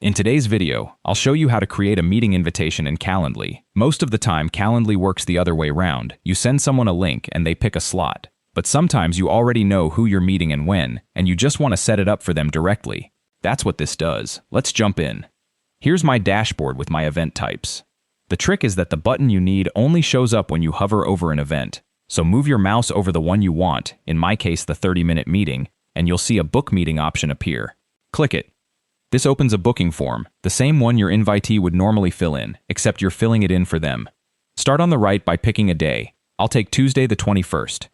In today's video, I'll show you how to create a meeting invitation in Calendly. Most of the time, Calendly works the other way around. You send someone a link and they pick a slot. But sometimes you already know who you're meeting and when, and you just want to set it up for them directly. That's what this does. Let's jump in. Here's my dashboard with my event types. The trick is that the button you need only shows up when you hover over an event. So move your mouse over the one you want, in my case the 30-minute meeting, and you'll see a book meeting option appear. Click it. This opens a booking form, the same one your invitee would normally fill in, except you're filling it in for them. Start on the right by picking a day. I'll take Tuesday the 21st.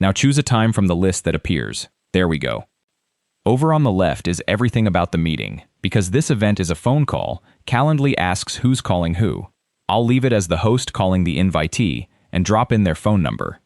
Now choose a time from the list that appears. There we go. Over on the left is everything about the meeting. Because this event is a phone call, Calendly asks who's calling who. I'll leave it as the host calling the invitee and drop in their phone number.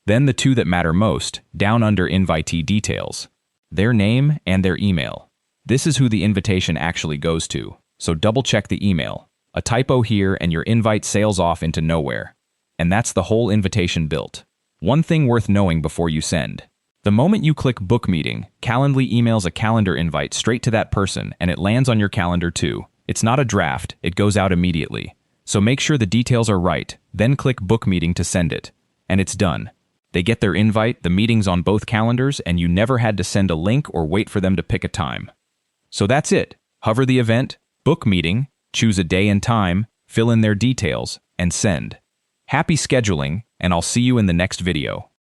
Then the two that matter most, down under invitee details. Their name and their email. This is who the invitation actually goes to, so double-check the email. A typo here and your invite sails off into nowhere. And that's the whole invitation built. One thing worth knowing before you send. The moment you click Book Meeting, Calendly emails a calendar invite straight to that person and it lands on your calendar too. It's not a draft, it goes out immediately. So make sure the details are right, then click Book Meeting to send it. And it's done. They get their invite, the meeting's on both calendars, and you never had to send a link or wait for them to pick a time. So that's it. Hover the event, book meeting, choose a day and time, fill in their details, and send. Happy scheduling, and I'll see you in the next video.